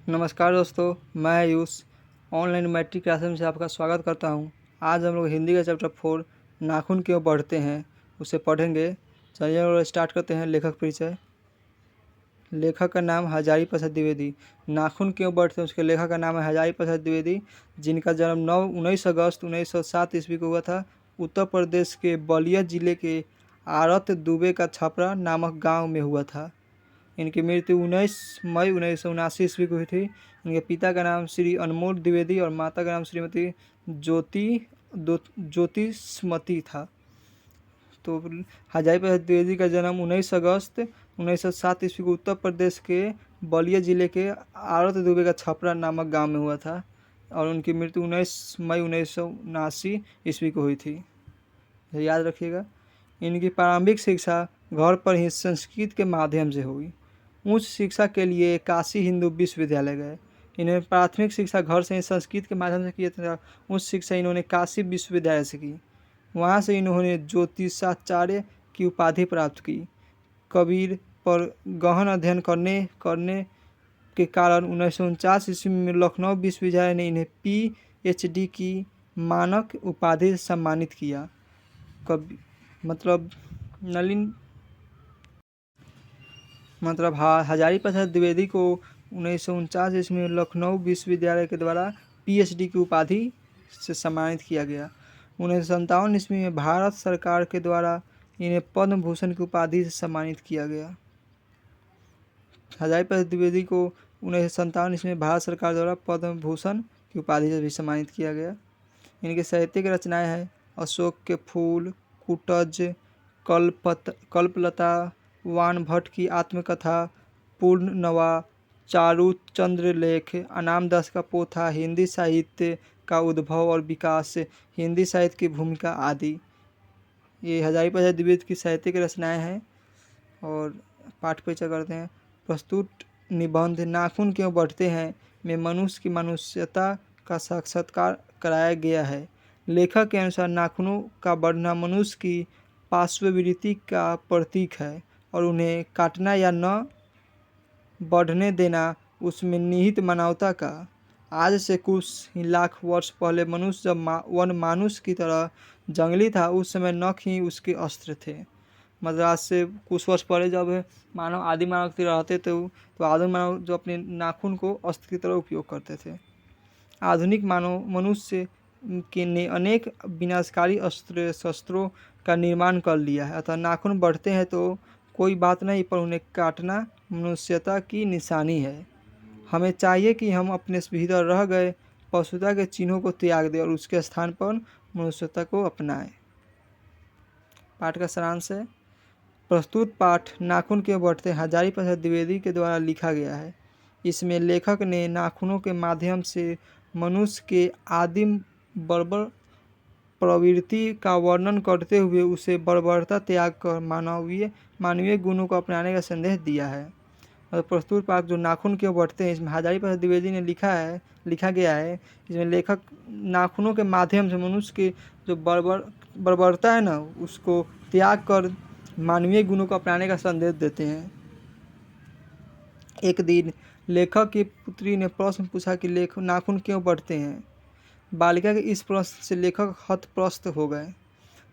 नमस्कार दोस्तों, मैं आयुष ऑनलाइन मैट्रिक क्लासेस से आपका स्वागत करता हूं। आज हम लोग हिंदी का चैप्टर 4 नाखून क्यों बढ़ते हैं उसे पढ़ेंगे। चलिए और स्टार्ट करते हैं। लेखक परिचय। लेखक का नाम हजारी प्रसाद द्विवेदी। नाखून क्यों बढ़ते हैं उसके लेखक का नाम है हजारी प्रसाद द्विवेदी, जिनका जन्म 19 अगस्त 1907 ईस्वी को हुआ था। उत्तर प्रदेश के बलिया जिले के आरत दुबे का छपरा नामक गाँव में हुआ था। इनकी मृत्यु 19 मई 1979 ईस्वी को हुई थी। इनके पिता का नाम श्री अनमोल द्विवेदी और माता का नाम श्रीमती ज्योतिषमती था। तो हजारी प्रसाद द्विवेदी का जन्म 19 अगस्त 1907 ईस्वी को उत्तर प्रदेश के बलिया जिले के आरत दुबे का छपरा नामक गांव में हुआ था और उनकी मृत्यु 19 मई 1979 ईस्वी को हुई थी। याद रखिएगा। इनकी प्रारंभिक शिक्षा घर पर ही संस्कृत के माध्यम से हुई। उच्च शिक्षा के लिए काशी हिंदू विश्वविद्यालय गए। इन्होंने प्राथमिक शिक्षा घर से ही संस्कृत के माध्यम से की तथा उच्च शिक्षा इन्होंने काशी विश्वविद्यालय से की। वहाँ से इन्होंने ज्योतिषाचार्य की उपाधि प्राप्त की। कबीर पर गहन अध्ययन करने के कारण 1949 ईस्वी में लखनऊ विश्वविद्यालय ने इन्हें PhD की मानक उपाधि से सम्मानित किया। हजारी प्रसाद द्विवेदी को 1949 ईस्वी में लखनऊ विश्वविद्यालय के द्वारा PhD की उपाधि से सम्मानित किया गया। 1957 ईस्वी में भारत सरकार के द्वारा इन्हें पद्म भूषण की उपाधि से सम्मानित किया गया। हजारी प्रसाद द्विवेदी को 1957 ईस्वी में भारत सरकार द्वारा पद्म भूषण की उपाधि से भी सम्मानित किया गया। इनकी साहित्यिक रचनाएं हैं अशोक के फूल, कुटज, कल्पलता, वानभट्ट की आत्मकथा, पूर्णनवा, चारुचंद्रलेख, अनामदास का पोथा, हिंदी साहित्य का उद्भव और विकास, हिंदी साहित्य की भूमिका आदि। ये हजारी प्रसाद द्विवेदी की साहित्यिक रचनाएं हैं। और पाठ परिचय करते हैं। प्रस्तुत निबंध नाखून क्यों बढ़ते हैं में मनुष्य की मनुष्यता का साक्षात्कार कराया गया है। लेखक के अनुसार नाखूनों का बढ़ना मनुष्य की पार्श्ववृत्ति का प्रतीक है और उन्हें काटना या न बढ़ने देना उसमें निहित मानवता का। आज से कुछ ही लाख वर्ष पहले मनुष्य जब वन मानुष की तरह जंगली था, उस समय नख ही उसके अस्त्र थे। मतलब आज से कुछ वर्ष पहले जब मानव आदि मानव की रहते थे तो आदिम मानव जो अपने नाखून को अस्त्र की तरह उपयोग करते थे। आधुनिक मानव मनुष्य के ने अनेक विनाशकारी अस्त्र शस्त्रों का निर्माण कर लिया है। अतः नाखून बढ़ते हैं तो कोई बात नहीं, पर उन्हें काटना मनुष्यता की निशानी है। हमें चाहिए कि हम अपने भीतर रह गए पशुता के चिन्हों को त्याग दें और उसके स्थान पर मनुष्यता को अपनाएं। पाठ का सारांश है। प्रस्तुत पाठ नाखून क्यों बढ़ते हैं हजारी प्रसाद द्विवेदी के द्वारा लिखा गया है। इसमें लेखक ने नाखूनों के माध्यम से मनुष्य के आदिम बर्बर प्रवृत्ति का वर्णन करते हुए उसे बर्बरता त्याग कर मानवीय गुणों को अपनाने का संदेश दिया है। और प्रस्तुत पाठ जो नाखून क्यों बढ़ते हैं इसमें हजारी प्रसाद द्विवेदी ने लिखा गया है। इसमें लेखक नाखूनों के माध्यम से मनुष्य के जो बर्बरता है ना, उसको त्याग कर मानवीय गुणों को अपनाने का संदेश देते हैं। एक दिन लेखक की पुत्री ने प्रश्न पूछा कि नाखून क्यों बढ़ते हैं। बालिका के इस प्रश्न से लेखक हतप्रस्त हो गए।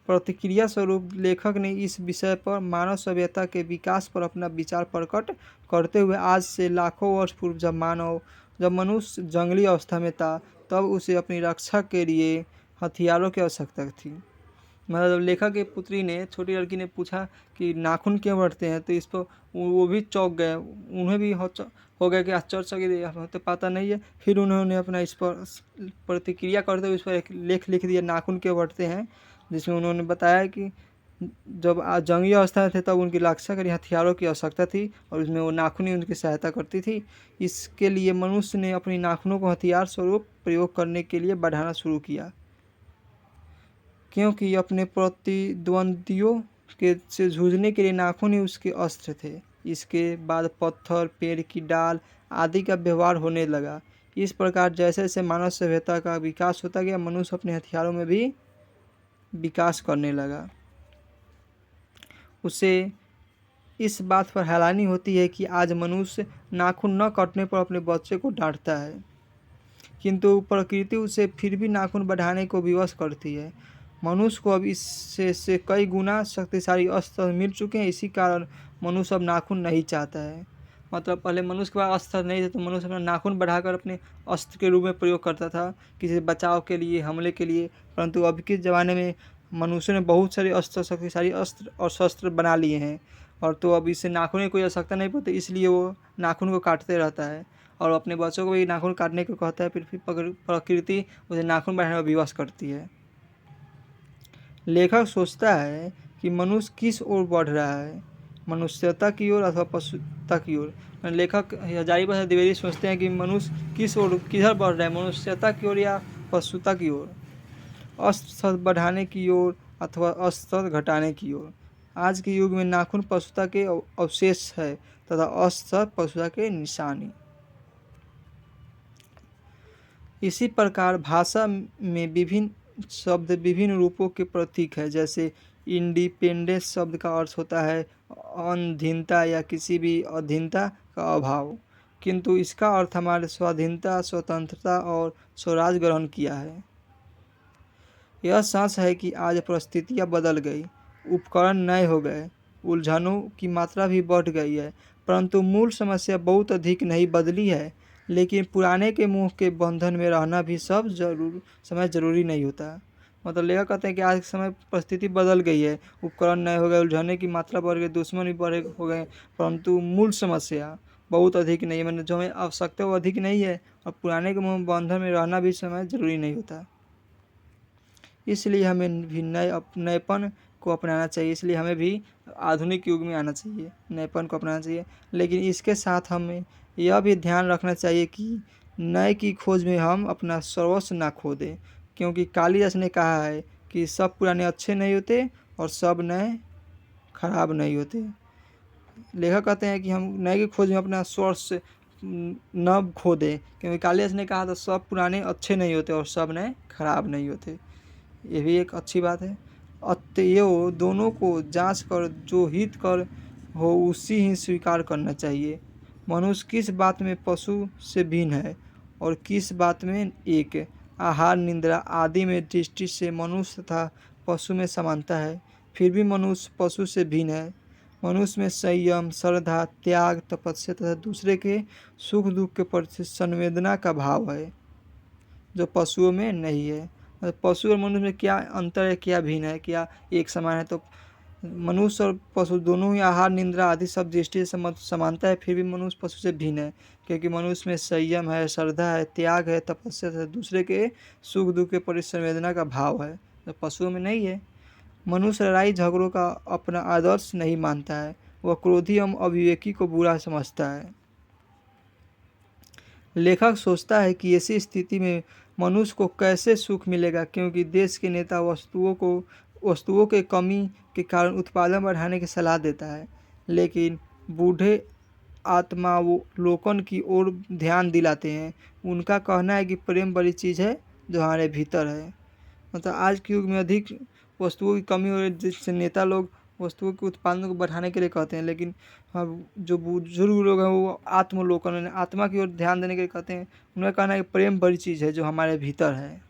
प्रतिक्रिया स्वरूप लेखक ने इस विषय पर मानव सभ्यता के विकास पर अपना विचार प्रकट करते हुए आज से लाखों वर्ष पूर्व जब मनुष्य जंगली अवस्था में था, तब उसे अपनी रक्षा के लिए हथियारों की आवश्यकता थी। मतलब लेखक की पुत्री ने, छोटी लड़की ने पूछा कि नाखून क्यों बढ़ते हैं, तो इस पर वो भी चौंक गए। उन्हें भी हो गया कि आश्चर्यचकित, हमें तो पता नहीं है। फिर उन्होंने अपना इस पर प्रतिक्रिया करते हुए इस पर एक लेख लिख दिया, नाखून क्यों बढ़ते हैं, जिसमें उन्होंने बताया कि जब जंगली अवस्था में थे तब उनकी रक्षा के लिए हथियारों की आवश्यकता थी और उसमें वो नाखून ही उनकी सहायता करती थी। इसके लिए मनुष्य ने अपनी नाखूनों को हथियार स्वरूप प्रयोग करने के लिए बढ़ाना शुरू किया, क्योंकि अपने प्रतिद्वंदियों से जूझने के लिए नाखून ही उसके अस्त्र थे। इसके बाद पत्थर, पेड़ की डाल आदि का व्यवहार होने लगा। इस प्रकार जैसे जैसे मानव सभ्यता का विकास होता गया, मनुष्य अपने हथियारों में भी विकास करने लगा। उसे इस बात पर हैरानी होती है कि आज मनुष्य नाखून न काटने पर अपने बच्चे को डांटता है, किंतु प्रकृति उसे फिर भी नाखून बढ़ाने को विवश करती है। मनुष्य को अब इससे से कई गुना शक्तिशाली अस्त्र मिल चुके हैं, इसी कारण मनुष्य अब नाखून नहीं चाहता है। मतलब पहले मनुष्य के पास अस्त्र नहीं थे तो मनुष्य अपना नाखून बढ़ाकर अपने अस्त्र के रूप में प्रयोग करता था, किसी बचाव के लिए, हमले के लिए। परंतु अब के ज़माने में मनुष्य ने बहुत सारे अस्त्र, शक्तिशाली अस्त्र और शस्त्र बना लिए हैं, और तो अब इससे नाखून की कोई आवश्यकता नहीं पड़ती, इसलिए वो नाखून को काटते रहता है और अपने बच्चों को भी नाखून काटने को कहता है। फिर प्रकृति उसे नाखून बढ़ाने में विवश करती है। लेखक सोचता है कि मनुष्य किस ओर बढ़ रहा है, मनुष्यता की ओर अथवा पशुता की ओर। लेखक हजारीप्रसाद द्विवेदी सोचते हैं कि मनुष्य किधर बढ़ रहा है, मनुष्यता की ओर या पशुता की ओर, अस्त्र बढ़ाने की ओर अथवा अस्त्र घटाने की ओर। आज के युग में नाखून पशुता के अवशेष है तथा अस्त्र पशुता के निशानी। इसी प्रकार भाषा में विभिन्न शब्द विभिन्न रूपों के प्रतीक है। जैसे इंडिपेंडेंस शब्द का अर्थ होता है अधीनता या किसी भी अधीनता का अभाव, किंतु इसका अर्थ हमारे स्वाधीनता, स्वतंत्रता और स्वराज ग्रहण किया है। यह सच है कि आज परिस्थितियाँ बदल गई, उपकरण नए हो गए, उलझनों की मात्रा भी बढ़ गई है, परंतु मूल समस्या बहुत अधिक नहीं बदली है। लेकिन पुराने के मुँह के बंधन में रहना भी समय ज़रूरी नहीं होता। मतलब लेखक कहते हैं कि आज के समय परिस्थिति बदल गई है, उपकरण नए हो गए, उलझने की मात्रा बढ़ गई, दुश्मन भी बढ़े हो गए, परंतु मूल समस्या बहुत अधिक नहीं है। मतलब जो हमें आवश्यकता वो अधिक नहीं है, और पुराने के मुँह बंधन में रहना भी समय ज़रूरी नहीं होता। इसलिए हमें भी नएपन को अपनाना चाहिए, इसलिए हमें भी आधुनिक युग में आना चाहिए, नएपन को अपनाना चाहिए। लेकिन इसके साथ हमें यह भी ध्यान रखना चाहिए कि नए की खोज में हम अपना सर्वस्व ना खो दें, क्योंकि कालिदास ने कहा है कि सब पुराने अच्छे नहीं होते और सब नए खराब नहीं होते। लेखक कहते हैं कि हम नए की खोज में अपना सर्वस्व न खो दें, क्योंकि कालिदास ने कहा था सब पुराने अच्छे नहीं होते और सब नए खराब नहीं होते। ये भी एक अच्छी बात है। अतएव दोनों को जांच कर जो हित कर हो उसी ही स्वीकार करना चाहिए। मनुष्य किस बात में पशु से भिन्न है और किस बात में एक। आहार, निद्रा आदि में दृष्टि से मनुष्य तथा पशु में समानता है, फिर भी मनुष्य पशु से भिन्न है। मनुष्य में संयम, श्रद्धा, त्याग, तपस्या तथा दूसरे के सुख दुख के प्रति संवेदना का भाव है, जो पशुओं में नहीं है। पशु और मनुष्य में क्या अंतर है, क्या भिन्न है, क्या एक समान है? तो मनुष्य और पशु दोनों ही आहार, निद्रा आदि सब दृष्टि से समानता है, फिर भी मनुष्य पशु से भिन्न है, क्योंकि मनुष्य में संयम है, श्रद्धा है, त्याग है, तपस्या है, दूसरे के सुख दुख के प्रति संवेदना का भाव है, तो पशुओं में नहीं है। मनुष्य लड़ाई झगड़ों का अपना आदर्श नहीं मानता है, वह क्रोधी एवं अविवेकी को बुरा समझता है। लेखक सोचता है कि ऐसी स्थिति में मनुष्य को कैसे सुख मिलेगा, क्योंकि देश के नेता वस्तुओं के कमी के कारण उत्पादन बढ़ाने की सलाह देता है, लेकिन बूढ़े आत्मावलोकन की ओर ध्यान दिलाते हैं। उनका कहना है कि प्रेम बड़ी चीज़ है जो हमारे भीतर है। मतलब आज के युग में अधिक वस्तुओं की कमी हो रही है, जिससे नेता लोग वस्तुओं के उत्पादन को बढ़ाने के लिए कहते हैं, लेकिन जो बुजुर्ग लोग हैं वो आत्मलोकन, आत्मा की ओर ध्यान देने के लिए कहते हैं। उनका कहना है कि प्रेम बड़ी चीज़ है जो हमारे भीतर है।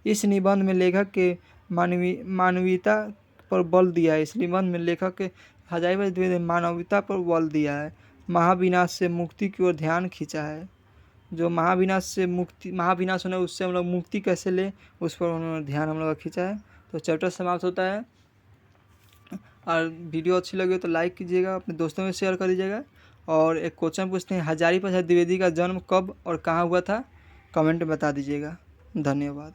इस निबंध में लेखक के मानवीयता पर बल दिया है। इस निबंध में लेखक के हजारीप्रसाद द्विवेदी ने मानवता पर बल दिया है, महाविनाश से मुक्ति की ओर ध्यान खींचा है। जो महाविनाश होना है उससे हम लोग मुक्ति कैसे लें, उस पर उन्होंने ध्यान हम लोग का खींचा है। तो चैप्टर समाप्त होता है। और वीडियो अच्छी लगी हो तो लाइक कीजिएगा, अपने दोस्तों में शेयर कर दीजिएगा। और एक क्वेश्चन पूछते हैं, हजारीप्रसाद द्विवेदी का जन्म कब और कहाँ हुआ था? कमेंट में बता दीजिएगा। धन्यवाद।